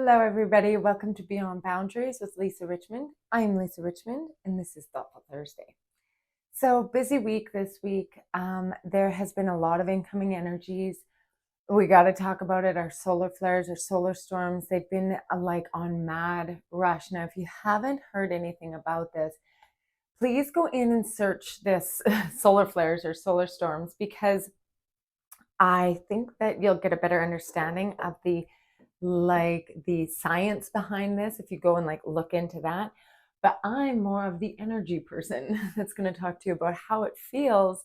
Hello, everybody. Welcome to Beyond Boundaries with Lisa Richmond. I'm Lisa Richmond, and this is Thoughtful Thursday. So, busy week this week. There has been a lot of incoming energies. We got to talk about it. Our solar flares, our solar storms, they've been like on mad rush. Now, if you haven't heard anything about this, please go in and search this solar flares or solar storms, because I think that you'll get a better understanding of the science behind this if you go and look into that. But I'm more of the energy person that's going to talk to you about how it feels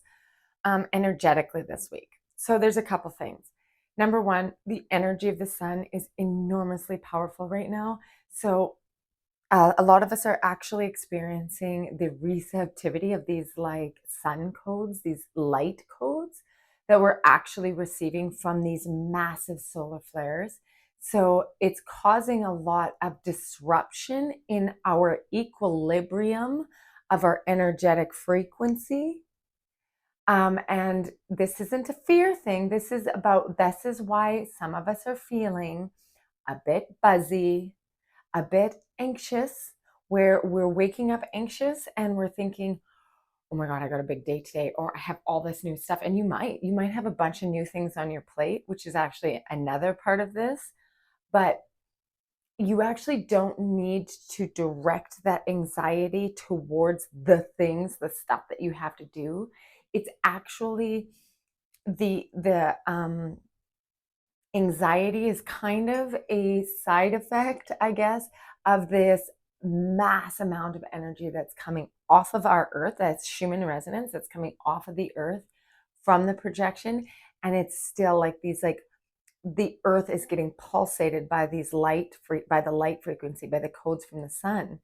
energetically this week. So there's a couple things. Number one, the energy of the sun is enormously powerful right now. So a lot of us are actually experiencing the receptivity of these sun codes, these light codes that we're actually receiving from these massive solar flares. So it's causing a lot of disruption in our equilibrium of our energetic frequency. And this isn't a fear thing. This is why some of us are feeling a bit buzzy, a bit anxious, where we're waking up anxious and we're thinking, oh my God, I got a big day today, or I have all this new stuff. And you might have a bunch of new things on your plate, which is actually another part of this. But you actually don't need to direct that anxiety towards the things, the stuff that you have to do. It's actually the anxiety is kind of a side effect, I guess, of this mass amount of energy that's coming off of our earth. That's Schumann resonance that's coming off of the earth from the projection. And it's still the earth is getting pulsated by the light frequency, by the codes from the sun.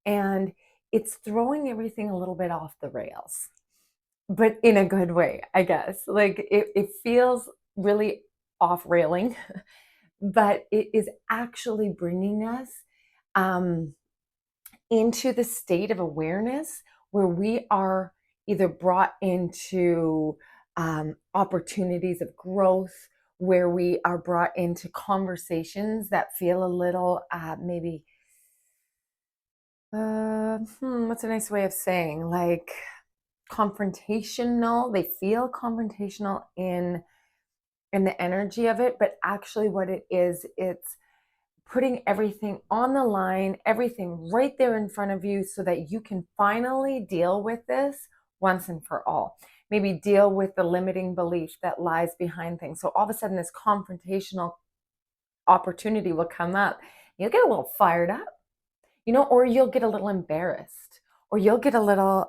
And it's throwing everything a little bit off the rails, but in a good way, I guess. It feels really off railing, but it is actually bringing us into the state of awareness where we are either brought into opportunities of growth, where we are brought into conversations that feel a little what's a nice way of saying, confrontational. They feel confrontational in the energy of it, but actually what it is, it's putting everything on the line, everything right there in front of you, so that you can finally deal with this once and for all. Maybe deal with the limiting belief that lies behind things. So all of a sudden this confrontational opportunity will come up. You'll get a little fired up, or you'll get a little embarrassed, or you'll get a little,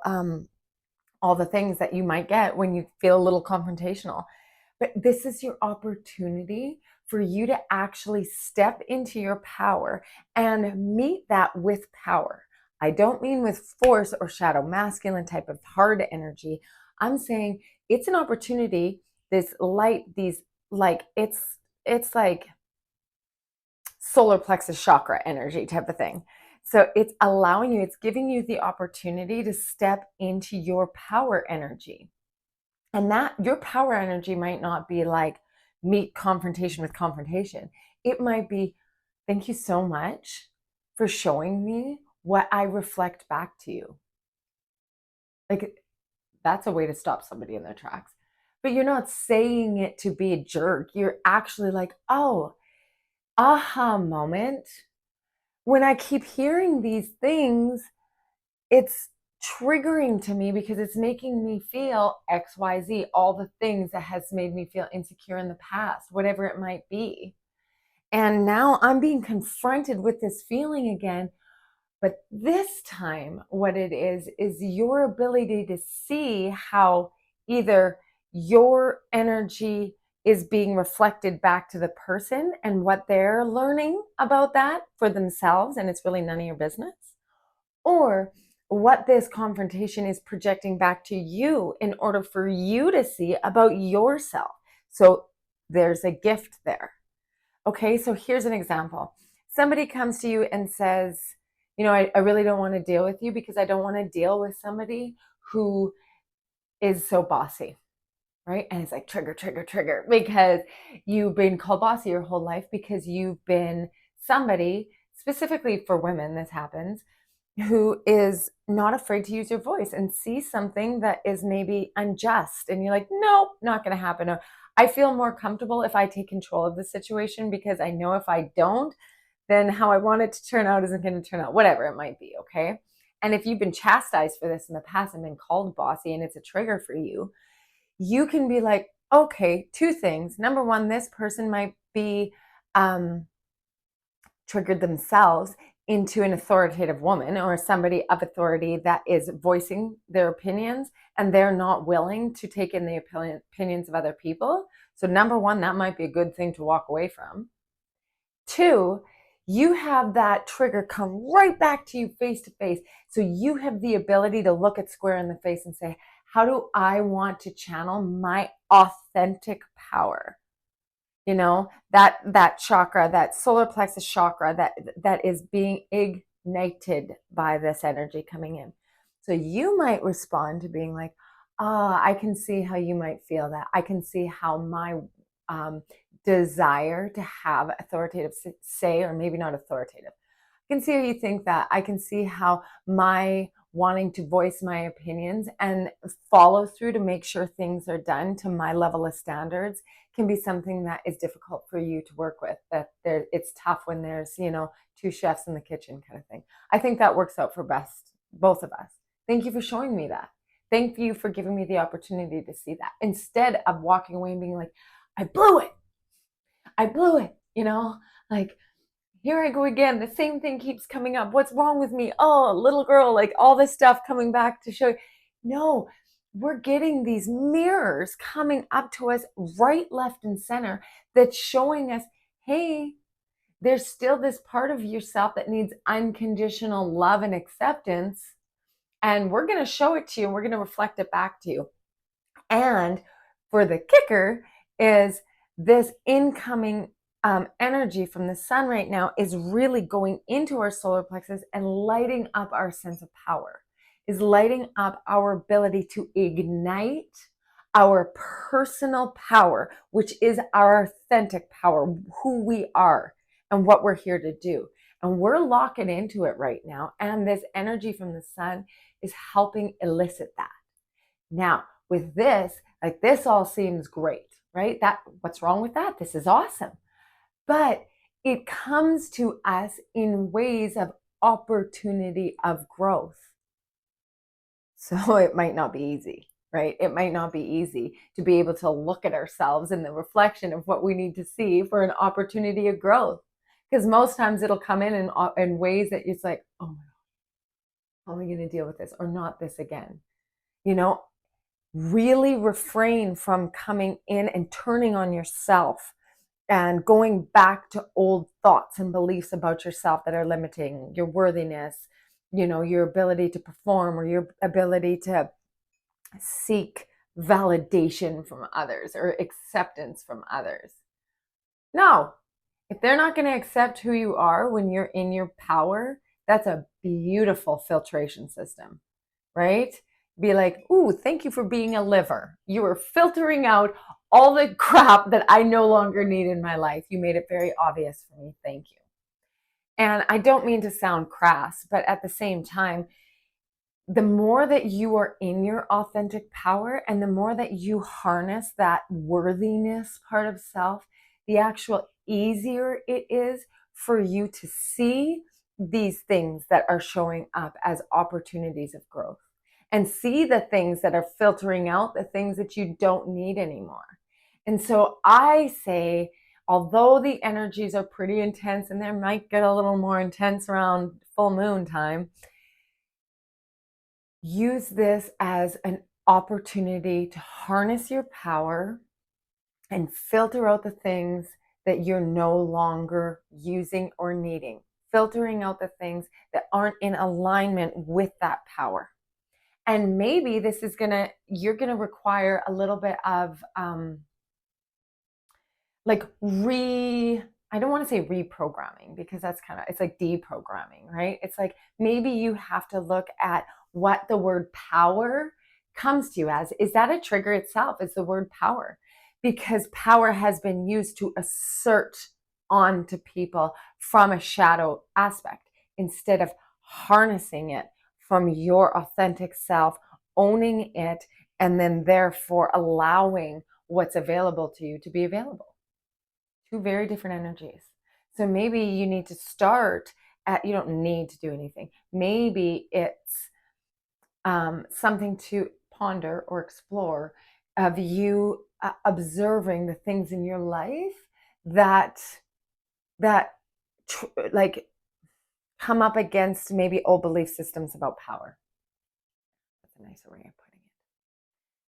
all the things that you might get when you feel a little confrontational. But this is your opportunity for you to actually step into your power and meet that with power. I don't mean with force or shadow masculine type of hard energy. I'm saying it's an opportunity, this light, it's like solar plexus chakra energy type of thing. So it's allowing you, it's giving you the opportunity to step into your power energy. And that your power energy might not be meet confrontation with confrontation. It might be, thank you so much for showing me what I reflect back to you. That's a way to stop somebody in their tracks. But you're not saying it to be a jerk. You're actually oh, aha moment. When I keep hearing these things, it's triggering to me because it's making me feel XYZ, all the things that has made me feel insecure in the past, whatever it might be. And now I'm being confronted with this feeling again. But this time, what it is your ability to see how either your energy is being reflected back to the person and what they're learning about that for themselves, and it's really none of your business, or what this confrontation is projecting back to you in order for you to see about yourself. So there's a gift there. Okay, so here's an example. Somebody comes to you and says, I really don't want to deal with you because I don't want to deal with somebody who is so bossy, right? And it's trigger, because you've been called bossy your whole life because you've been somebody, specifically for women, this happens, who is not afraid to use your voice and see something that is maybe unjust. And you're like, nope, not going to happen. Or I feel more comfortable if I take control of the situation because I know if I don't, then how I want it to turn out isn't going to turn out, whatever it might be. Okay. And if you've been chastised for this in the past and been called bossy and it's a trigger for you, you can be like, okay, two things. Number one, this person might be triggered themselves into an authoritative woman or somebody of authority that is voicing their opinions and they're not willing to take in the opinions of other people. So number one, that might be a good thing to walk away from. Two, you have that trigger come right back to you face to face. So you have the ability to look it square in the face and say, how do I want to channel my authentic power? You know, that chakra, that solar plexus chakra that is being ignited by this energy coming in. So you might respond to being like, I can see how you might feel that. I can see how my desire to have authoritative say, or maybe not authoritative. I can see how you think that. I can see how my wanting to voice my opinions and follow through to make sure things are done to my level of standards can be something that is difficult for you to work with. That it's tough when there's, two chefs in the kitchen kind of thing. I think that works out for both of us. Thank you for showing me that. Thank you for giving me the opportunity to see that, instead of walking away and being like, I blew it. Like, here I go again. The same thing keeps coming up. What's wrong with me? Oh, little girl, like all this stuff coming back to show you. No, we're getting these mirrors coming up to us right, left, and center that's showing us, hey, there's still this part of yourself that needs unconditional love and acceptance. And we're going to show it to you. And we're going to reflect it back to you. And for the kicker is this incoming energy from the sun right now is really going into our solar plexus and lighting up our sense of power, is lighting up our ability to ignite our personal power, which is our authentic power, who we are and what we're here to do. And we're locking into it right now. And this energy from the sun is helping elicit that. Now, with this, like, this all seems great, right? What's wrong with that? This is awesome. But it comes to us in ways of opportunity of growth. So it might not be easy, right? It might not be easy to be able to look at ourselves in the reflection of what we need to see for an opportunity of growth. Because most times it'll come in ways that it's like, oh my God, how am I going to deal with this? Or not this again. Really refrain from coming in and turning on yourself and going back to old thoughts and beliefs about yourself that are limiting your worthiness, your ability to perform, or your ability to seek validation from others or acceptance from others. No, if they're not going to accept who you are when you're in your power, that's a beautiful filtration system, right? Be like, ooh, thank you for being a liver. You are filtering out all the crap that I no longer need in my life. You made it very obvious for me. Thank you. And I don't mean to sound crass, but at the same time, the more that you are in your authentic power and the more that you harness that worthiness part of self, the actual easier it is for you to see these things that are showing up as opportunities of growth, and see the things that are filtering out the things that you don't need anymore. And so I say, although the energies are pretty intense, and they might get a little more intense around full moon time, use this as an opportunity to harness your power and filter out the things that you're no longer using or needing, filtering out the things that aren't in alignment with that power. And maybe this is you're gonna require a little bit of I don't want to say reprogramming, because that's it's like deprogramming, right? It's like maybe you have to look at what the word power comes to you as. Is that a trigger itself? Is the word power? Because power has been used to assert onto people from a shadow aspect instead of harnessing it from your authentic self, owning it, and then therefore allowing what's available to you to be available. Two very different energies. So maybe you need to start at, you don't need to do anything. Maybe it's something to ponder or explore of you observing the things in your life that like come up against maybe old belief systems about power. That's a nicer way of putting it.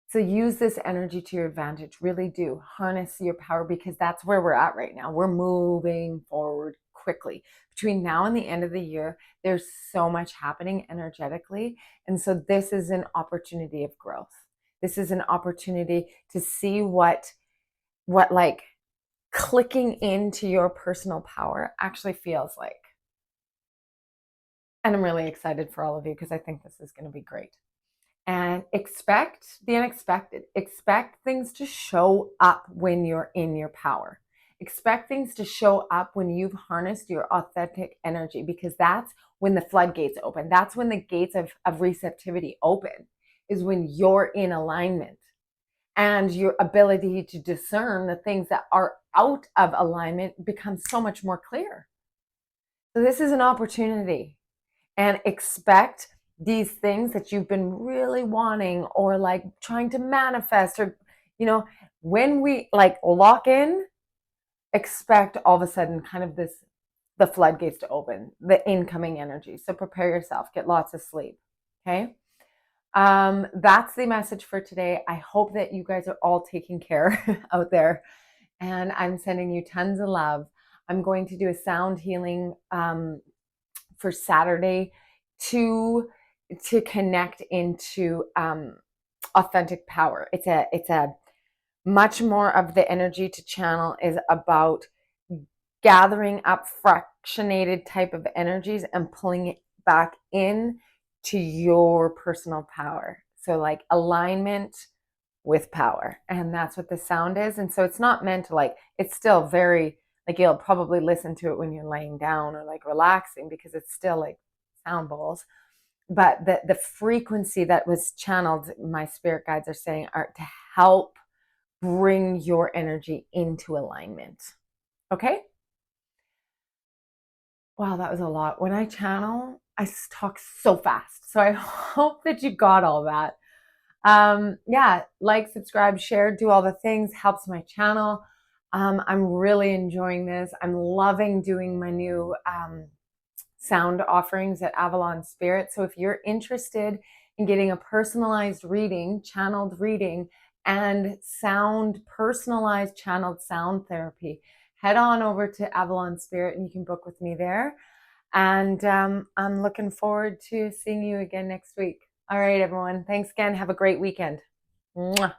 So use this energy to your advantage. Really do harness your power, because that's where we're at right now. We're moving forward quickly. Between now and the end of the year, there's so much happening energetically. And so this is an opportunity of growth. This is an opportunity to see what like clicking into your personal power actually feels like. And I'm really excited for all of you, because I think this is going to be great. And expect the unexpected. Expect things to show up when you're in your power. Expect things to show up when you've harnessed your authentic energy, because that's when the floodgates open. That's when the gates of receptivity open, is when you're in alignment. And your ability to discern the things that are out of alignment becomes so much more clear. So this is an opportunity, and expect these things that you've been really wanting or like trying to manifest, or, when we like lock in, expect all of a sudden kind of the floodgates to open, the incoming energy. So prepare yourself, get lots of sleep. Okay. That's the message for today. I hope that you guys are all taking care out there, and I'm sending you tons of love. I'm going to do a sound healing for Saturday to connect into authentic power. It's a much more of the energy to channel is about gathering up fractionated type of energies and pulling it back in to your personal power. So like alignment with power. And that's what the sound is. And so it's not meant to like, it's still very, like you'll probably listen to it when you're laying down or like relaxing, because it's still like sound bowls. But the frequency that was channeled, my spirit guides are saying, are to help bring your energy into alignment. Okay? Wow, that was a lot. When I channel, I talk so fast. So I hope that you got all that. Yeah, like, subscribe, share, do all the things, helps my channel. I'm really enjoying this. I'm loving doing my new sound offerings at Avalon Spirit. So if you're interested in getting a personalized reading, channeled reading, and personalized channeled sound therapy, head on over to Avalon Spirit and you can book with me there. And I'm looking forward to seeing you again next week. All right, everyone. Thanks again. Have a great weekend. Mwah.